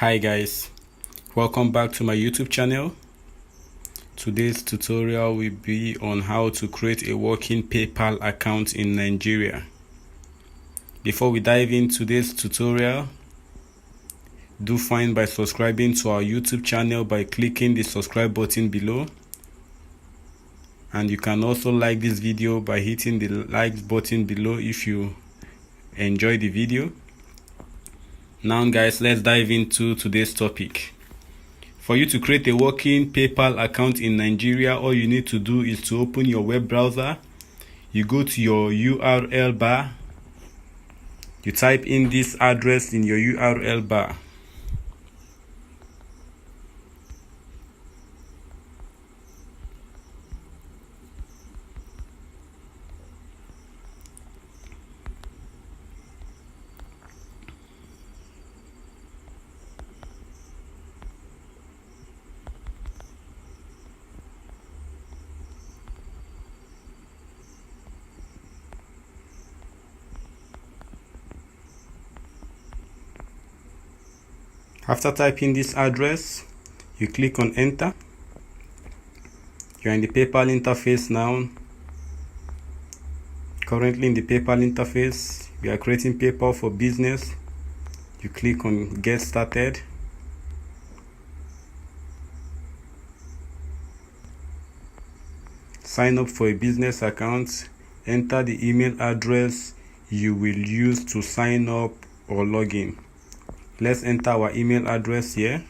Hi guys, welcome back to my YouTube channel. Today's tutorial will be on how to create a working PayPal account in Nigeria. Before we dive into today's tutorial, do fine by subscribing to our YouTube channel by clicking the subscribe button below. And you can also like this video by hitting the like button below if you enjoy the video. Now guys, let's dive into today's topic. For you to create a working PayPal account in Nigeria, all you need to do is to open your web browser. You go to your URL bar. You type in this address in your URL bar. After typing this address, you click on enter. You're in the PayPal interface now. Currently in the PayPal interface, we are creating PayPal for business. You click on get started. Sign up for a business account. Enter the email address you will use to sign up or log in. Let's enter our email address here.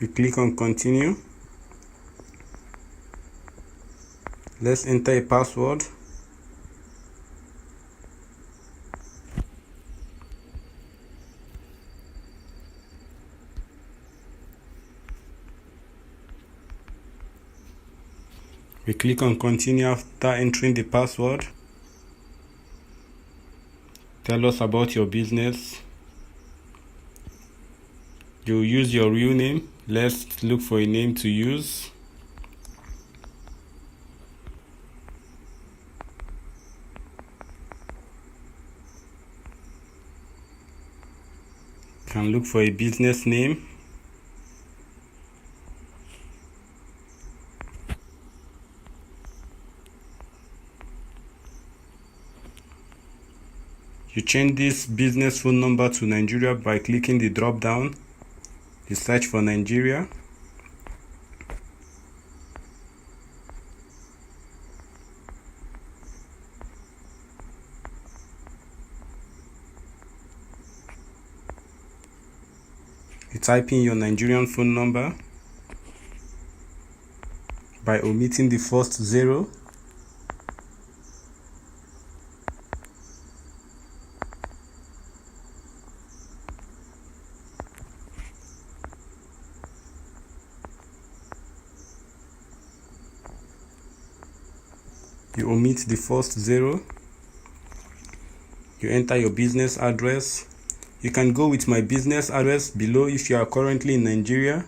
We click on continue. Let's enter a password. We click on continue after entering the password. Tell us about your business. You use your real name. Let's look for a name to use. Can look for a business name. You change this business phone number to Nigeria by clicking the drop down. You search for Nigeria. You type in your Nigerian phone number by omitting the first 0. You omit the first 0. You enter your business address. You can go with my business address below if you are currently in Nigeria,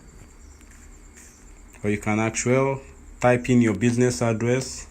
or you can actually type in your business address.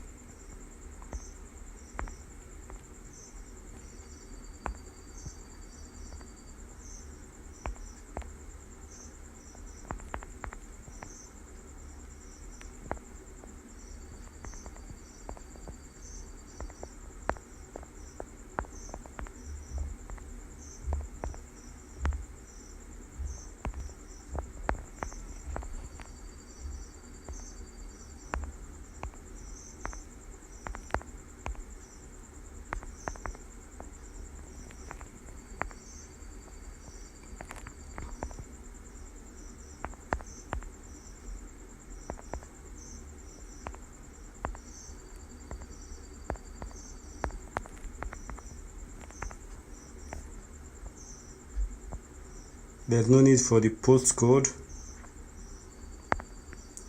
There's no need for the postcode.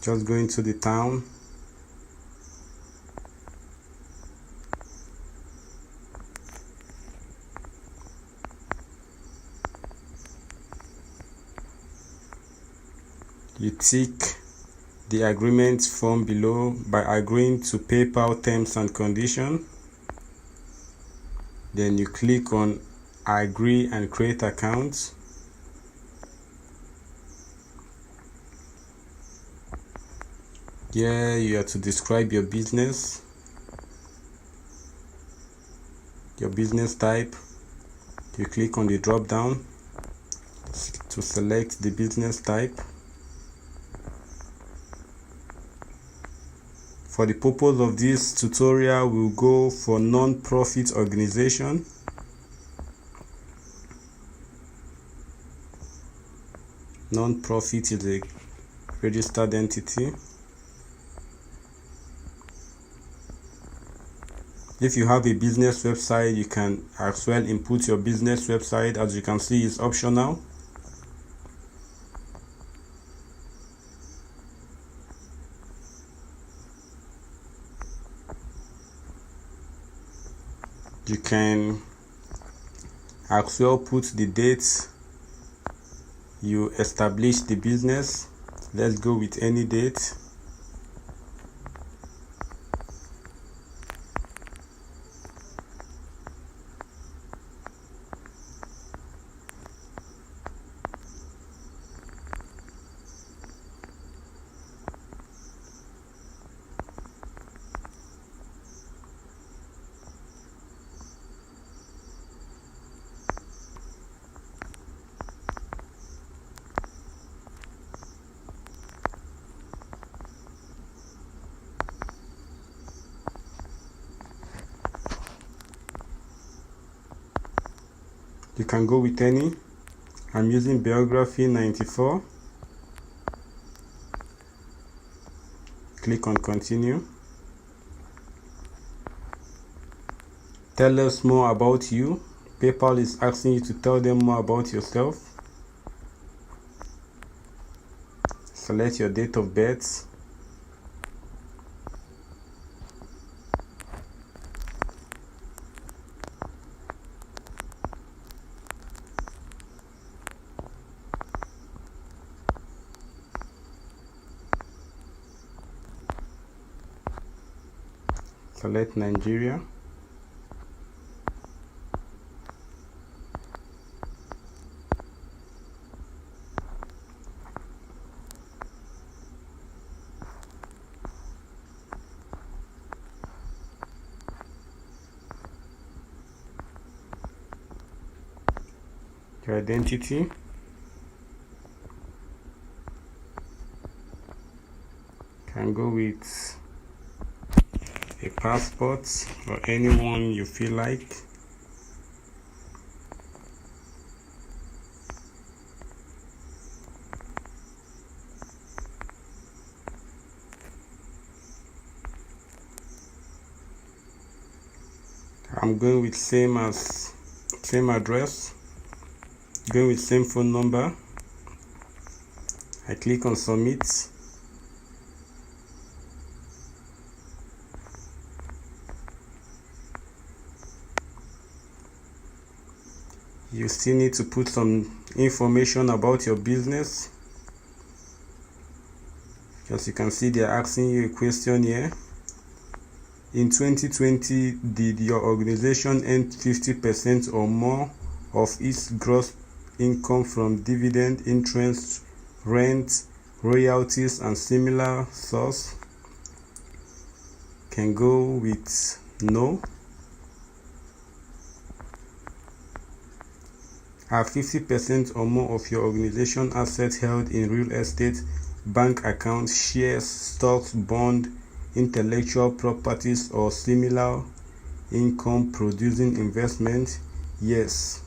Just go into the town. You tick the agreement form below by agreeing to PayPal terms and conditions. Then you click on agree and create account. Here you have to describe your business type. You click on the drop down to select the business type. For the purpose of this tutorial, we'll go for non-profit organization. Non-profit is a registered entity. If you have a business website, you can as well input your business website. As you can see, it's optional. You can as well put the date you establish the business. Let's go with any date. You can go with any. I'm using Biography 94. Click on continue. Tell us more about you. PayPal is asking you to tell them more about yourself. Select your date of birth. Select Nigeria. Your identity. Can go with a passport or anyone you feel like. I'm going with same address, going with same phone number. I click on submit. You still need to put some information about your business. As you can see, they are asking you a question here. In 2020, did your organization earn 50% or more of its gross income from dividend, interest, rent, royalties, and similar source? Can go with no. Are 50% or more of your organization assets held in real estate, bank accounts, shares, stocks, bond, intellectual properties, or similar income producing investment? Yes.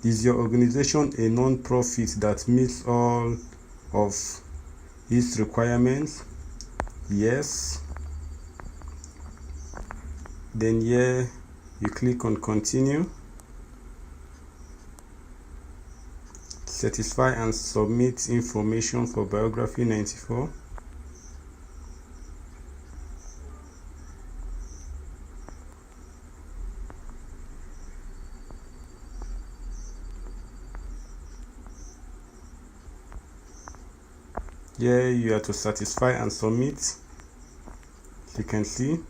Is your organization a non-profit that meets all of its requirements? Yes. Then here you click on continue. Satisfy and submit information for biography 94. Here you have to satisfy and submit. You can see,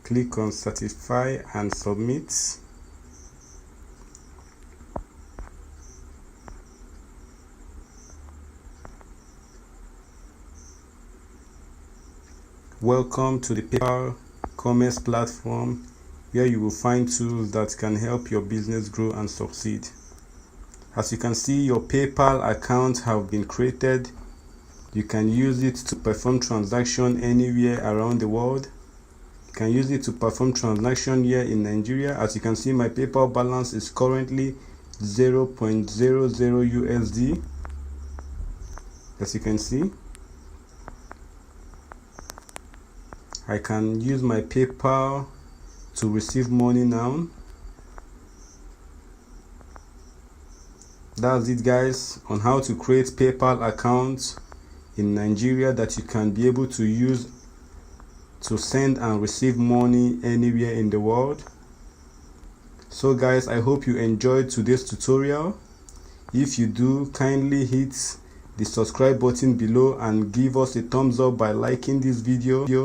click on satisfy and submit. Welcome to the PayPal commerce platform, where you will find tools that can help your business grow and succeed. As you can see, your PayPal account have been created. You can use it to perform transaction anywhere around the world. You can use it to perform transaction here in Nigeria. As you can see, my PayPal balance is currently 0.00 USD. As you can see, I can use my PayPal to receive money now. That's it, guys, on how to create PayPal accounts in Nigeria that you can be able to use to send and receive money anywhere in the world. So guys, I hope you enjoyed today's tutorial. If you do, kindly hit the subscribe button below and give us a thumbs up by liking this video.